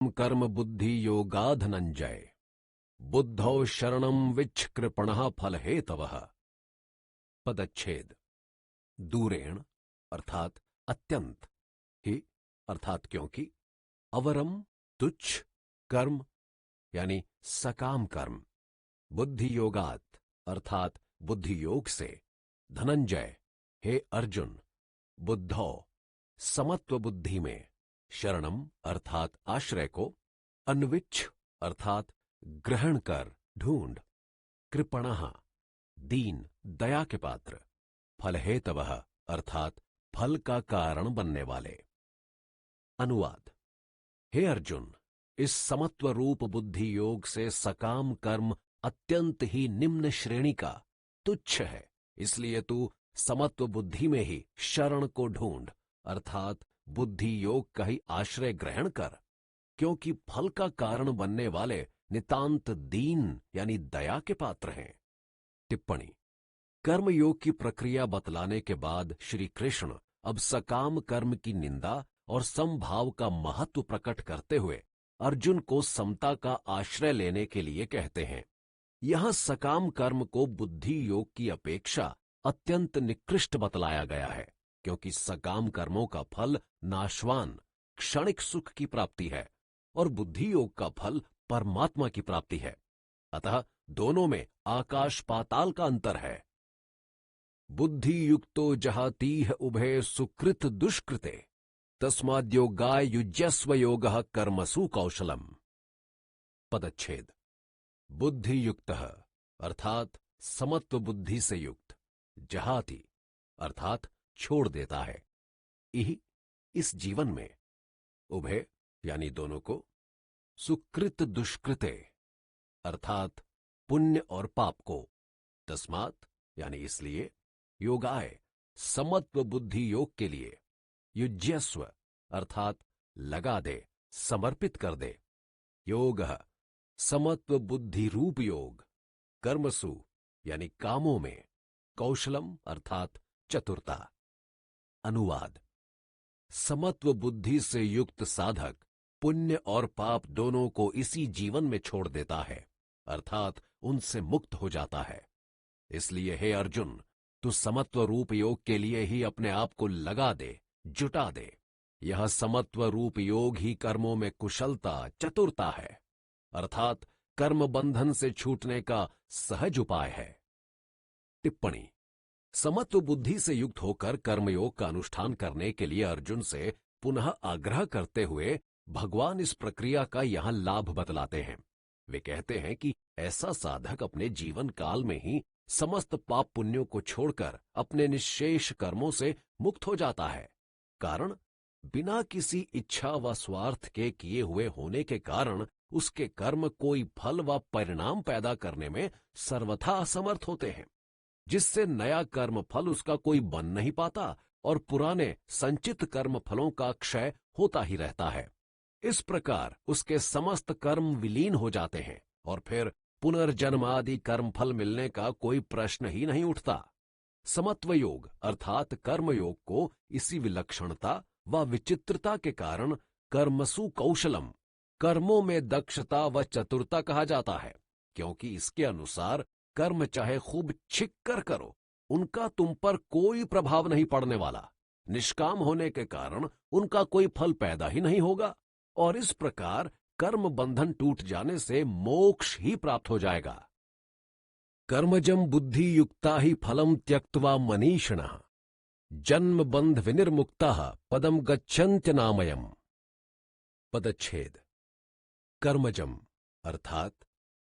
कर्म बुद्धि योगा धनंजय बुद्धौ शरणं विच्छ कृपणः फल हेतवः। पदच्छेद। दूरेण अर्थात अत्यंत, ही अर्थात क्योंकि, अवरम तुच्छ, कर्म यानी सकाम कर्म, बुद्धि योगात अर्थात बुद्धि योग से, धनंजय हे अर्जुन, बुद्धौ समत्व बुद्धि में, शरणम अर्थात आश्रय को, अन्विच्छ अर्थात ग्रहण कर, ढूंढ, कृपणः दीन दया के पात्र, फल हेतवः अर्थात फल का कारण बनने वाले। अनुवाद। हे अर्जुन, इस समत्व रूप बुद्धि योग से सकाम कर्म अत्यंत ही निम्न श्रेणी का, तुच्छ है, इसलिए तू समत्व बुद्धि में ही शरण को ढूंढ अर्थात बुद्धि योग का ही आश्रय ग्रहण कर, क्योंकि फल का कारण बनने वाले नितांत दीन यानी दया के पात्र हैं। टिप्पणी। कर्मयोग की प्रक्रिया बतलाने के बाद श्री कृष्ण अब सकाम कर्म की निंदा और समभाव का महत्व प्रकट करते हुए अर्जुन को समता का आश्रय लेने के लिए कहते हैं। यहां सकाम कर्म को बुद्धि योग की अपेक्षा अत्यंत निकृष्ट बतलाया गया है, क्योंकि सकाम कर्मों का फल नाशवान क्षणिक सुख की प्राप्ति है और बुद्धि योग का फल परमात्मा की प्राप्ति है। अतः दोनों में आकाश पाताल का अंतर है। बुद्धि युक्तो जहातीह उभे सुकृत दुष्कृते तस्माद्योगाय युज्यस्व योगः कर्मसु कौशलम। पदच्छेद। बुद्धि युक्तः अर्थात समत्व बुद्धि से युक्त, जहाति अर्थात छोड़ देता है, इह इस जीवन में, उभय यानी दोनों को, सुकृत दुष्कृते अर्थात पुण्य और पाप को, तस्मात् यानी इसलिए, योगाय समत्व बुद्धि योग के लिए, युज्यस्व अर्थात लगा दे, समर्पित कर दे, योगः समत्व बुद्धि रूप योग, कर्मसु यानी कामों में, कौशलम अर्थात चतुरता। अनुवाद। समत्व बुद्धि से युक्त साधक पुण्य और पाप दोनों को इसी जीवन में छोड़ देता है, अर्थात उनसे मुक्त हो जाता है। इसलिए हे अर्जुन, तू समत्व रूप योग के लिए ही अपने आप को लगा दे, जुटा दे। यह समत्व रूप योग ही कर्मों में कुशलता, चतुरता है, अर्थात कर्म बंधन से छूटने का सहज उपाय है। टिप्पणी। समत्व बुद्धि से युक्त होकर कर्मयोग का अनुष्ठान करने के लिए अर्जुन से पुनः आग्रह करते हुए भगवान इस प्रक्रिया का यहां लाभ बतलाते हैं। वे कहते हैं कि ऐसा साधक अपने जीवन काल में ही समस्त पाप पुण्यों को छोड़कर अपने निश्शेष कर्मों से मुक्त हो जाता है। कारण, बिना किसी इच्छा व स्वार्थ के किए हुए होने के कारण उसके कर्म कोई फल व परिणाम पैदा करने में सर्वथा असमर्थ होते हैं, जिससे नया कर्म फल उसका कोई बन नहीं पाता और पुराने संचित कर्म फलों का क्षय होता ही रहता है। इस प्रकार उसके समस्त कर्म विलीन हो जाते हैं और फिर पुनर्जन्म आदि कर्म फल मिलने का कोई प्रश्न ही नहीं उठता। समत्व योग अर्थात कर्मयोग को इसी विलक्षणता व विचित्रता के कारण कर्मसु कौशलम, कर्मों में दक्षता व चतुरता कहा जाता है, क्योंकि इसके अनुसार कर्म चाहे खूब छिक कर करो, उनका तुम पर कोई प्रभाव नहीं पड़ने वाला। निष्काम होने के कारण उनका कोई फल पैदा ही नहीं होगा और इस प्रकार कर्म बंधन टूट जाने से मोक्ष ही प्राप्त हो जाएगा। कर्मजम बुद्धि युक्ता ही फलम त्यक्त्वा मनीषिणः जन्म बंध विनिर्मुक्ताः पदम गच्छन्त्य नामयम्। पदच्छेद। कर्मजम अर्थात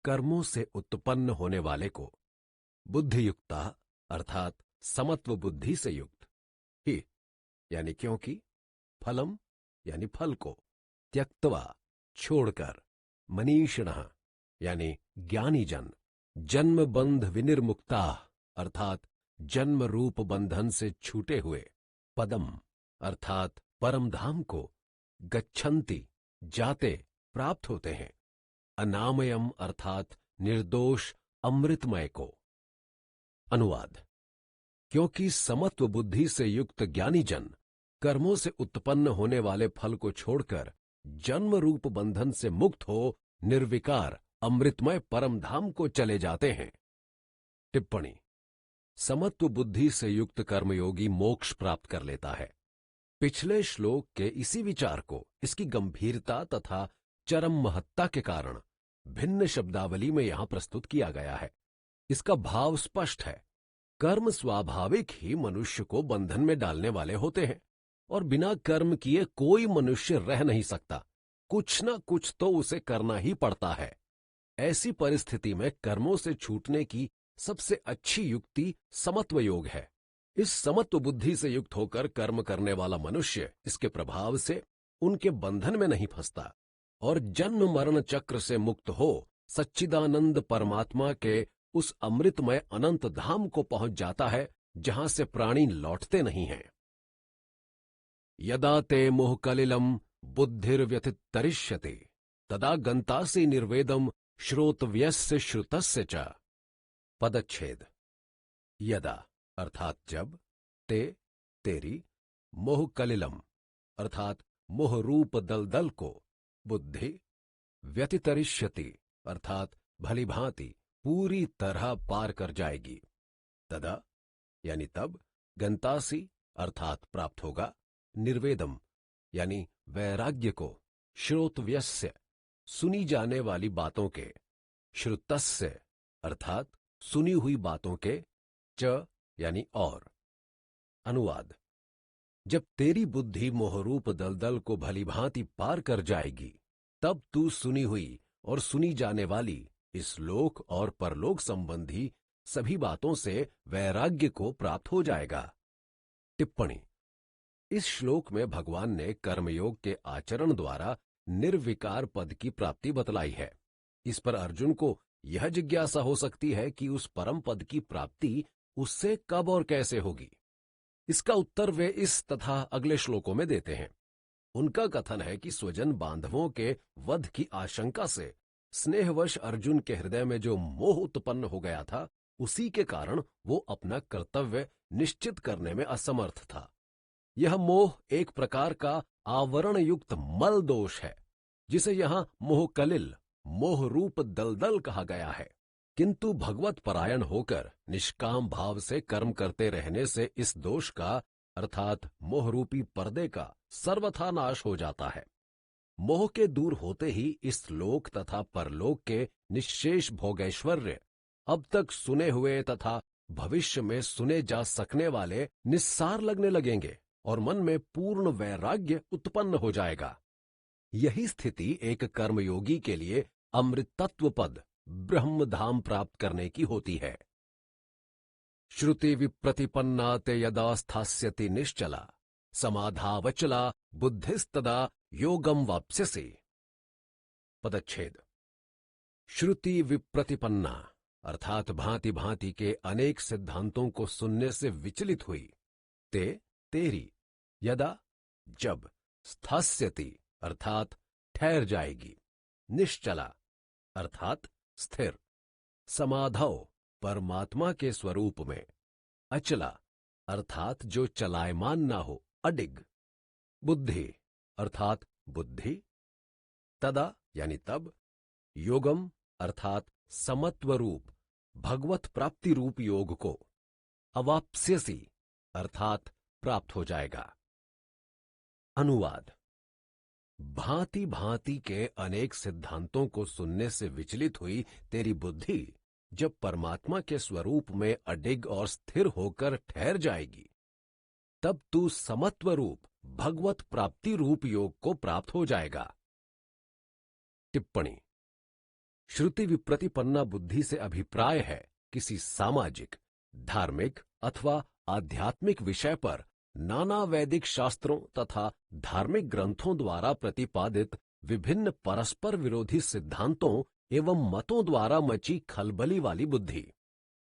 कर्मों से उत्पन्न होने वाले को, बुद्धि युक्ता अर्थात समत्व बुद्धि से युक्त, ही यानी क्योंकि, फलम यानी फल को, त्यक्त्वा छोड़कर, मनीषिणः यानी ज्ञानी जन, जन्म बंध विनिर्मुक्ता अर्थात जन्म रूप बंधन से छूटे हुए, पदम अर्थात परम धाम को, गच्छन्ति जाते प्राप्त होते हैं, अनामयम अर्थात निर्दोष अमृतमय को। अनुवाद। क्योंकि समत्व बुद्धि से युक्त ज्ञानी जन कर्मों से उत्पन्न होने वाले फल को छोड़कर जन्म रूप बंधन से मुक्त हो निर्विकार अमृतमय परम धाम को चले जाते हैं। टिप्पणी। समत्व बुद्धि से युक्त कर्मयोगी मोक्ष प्राप्त कर लेता है। पिछले श्लोक के इसी विचार को इसकी गंभीरता तथा चरम महत्ता के कारण भिन्न शब्दावली में यहां प्रस्तुत किया गया है। इसका भाव स्पष्ट है। कर्म स्वाभाविक ही मनुष्य को बंधन में डालने वाले होते हैं और बिना कर्म किए कोई मनुष्य रह नहीं सकता। कुछ न कुछ तो उसे करना ही पड़ता है। ऐसी परिस्थिति में कर्मों से छूटने की सबसे अच्छी युक्ति समत्व योग है। इस समत्व बुद्धि से युक्त होकर कर्म करने वाला मनुष्य इसके प्रभाव से उनके बंधन में नहीं फंसता और जन्म मरण चक्र से मुक्त हो सच्चिदानंद परमात्मा के उस अमृतमय अनंत धाम को पहुंच जाता है जहां से प्राणी लौटते नहीं हैं। यदा ते मोह कलिलम बुद्धिर्व्यतितरिष्यते तदा गंतासि निर्वेदम श्रोतव्यस्य श्रुतस्य च। पदच्छेद। यदा अर्थात जब, ते तेरी, मोह कलिलम अर्थात मोह रूप दलदल को, बुद्धि, व्यतितरिष्यति अर्थात भलीभांति पूरी तरह पार कर जाएगी, तदा यानी तब, गंतासी अर्थात प्राप्त होगा, निर्वेदम यानी वैराग्य को, श्रोतव्यस्य सुनी जाने वाली बातों के, श्रुतस्य अर्थात सुनी हुई बातों के, च यानी और। अनुवाद। जब तेरी बुद्धि मोहरूप दलदल को भलीभांति पार कर जाएगी तब तू सुनी हुई और सुनी जाने वाली इस लोक और परलोक संबंधी सभी बातों से वैराग्य को प्राप्त हो जाएगा। टिप्पणी। इस श्लोक में भगवान ने कर्मयोग के आचरण द्वारा निर्विकार पद की प्राप्ति बतलाई है। इस पर अर्जुन को यह जिज्ञासा हो सकती है कि उस परम पद की प्राप्ति उससे कब और कैसे होगी। इसका उत्तर वे इस तथा अगले श्लोकों में देते हैं। उनका कथन है कि स्वजन बांधवों के वध की आशंका से स्नेहवश अर्जुन के हृदय में जो मोह उत्पन्न हो गया था, उसी के कारण वो अपना कर्तव्य निश्चित करने में असमर्थ था। यह मोह एक प्रकार का आवरण युक्त मल दोष है, जिसे यहां मोह कलिल, मोह रूप दलदल कहा गया है। किंतु भगवत परायण होकर निष्काम भाव से कर्म करते रहने से इस दोष का अर्थात मोहरूपी पर्दे का सर्वथा नाश हो जाता है। मोह के दूर होते ही इस लोक तथा परलोक के निश्शेष भोगैश्वर्य, अब तक सुने हुए तथा भविष्य में सुने जा सकने वाले निस्सार लगने लगेंगे और मन में पूर्ण वैराग्य उत्पन्न हो जाएगा। यही स्थिति एक कर्मयोगी के लिए अमृतत्व पद ब्रह्म धाम प्राप्त करने की होती है। श्रुति विप्रतिपन्ना ते यदा स्थास्यति निश्चला समाधावचला बुद्धिस्तदा योगम वाप्स्यसि। पदच्छेद। श्रुति विप्रतिपन्ना अर्थात भांति भांति के अनेक सिद्धांतों को सुनने से विचलित हुई, ते तेरी, यदा जब, स्थास्यति अर्थात ठहर जाएगी, निश्चला अर्थात स्थिर, समाधौ परमात्मा के स्वरूप में, अचला अर्थात जो चलायमान ना हो, अडिग, बुद्धि अर्थात बुद्धि, तदा यानी तब, योगम अर्थात समत्व रूप भगवत प्राप्ति रूप योग को, अवाप्स्यसि अर्थात प्राप्त हो जाएगा। अनुवाद। भांति भांति के अनेक सिद्धांतों को सुनने से विचलित हुई तेरी बुद्धि जब परमात्मा के स्वरूप में अडिग और स्थिर होकर ठहर जाएगी, तब तू समत्व रूप भगवत प्राप्ति रूप योग को प्राप्त हो जाएगा। टिप्पणी। श्रुति विप्रतिपन्ना बुद्धि से अभिप्राय है किसी सामाजिक, धार्मिक अथवा आध्यात्मिक विषय पर नाना वैदिक शास्त्रों तथा धार्मिक ग्रंथों द्वारा प्रतिपादित विभिन्न परस्पर विरोधी सिद्धांतों एवं मतों द्वारा मची खलबली वाली बुद्धि।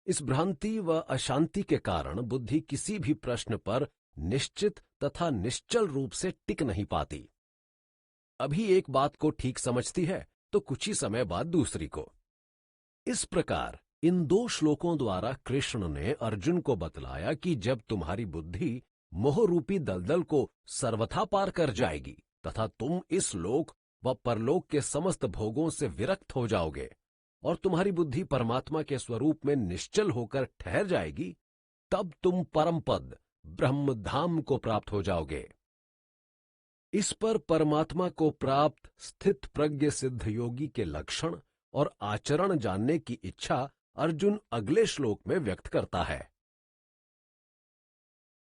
इस भ्रांति व अशांति के कारण बुद्धि किसी भी प्रश्न पर निश्चित तथा निश्चल रूप से टिक नहीं पाती। अभी एक बात को ठीक समझती है तो कुछ ही समय बाद दूसरी को। इस प्रकार इन दो श्लोकों द्वारा कृष्ण ने अर्जुन को बतलाया कि जब तुम्हारी बुद्धि मोहरूपी दलदल को सर्वथा पार कर जाएगी तथा तुम इस लोक व परलोक के समस्त भोगों से विरक्त हो जाओगे और तुम्हारी बुद्धि परमात्मा के स्वरूप में निश्चल होकर ठहर जाएगी, तब तुम परम पद ब्रह्मधाम को प्राप्त हो जाओगे। इस पर परमात्मा को प्राप्त स्थित प्रज्ञ सिद्ध योगी के लक्षण और आचरण जानने की इच्छा अर्जुन अगले श्लोक में व्यक्त करता है।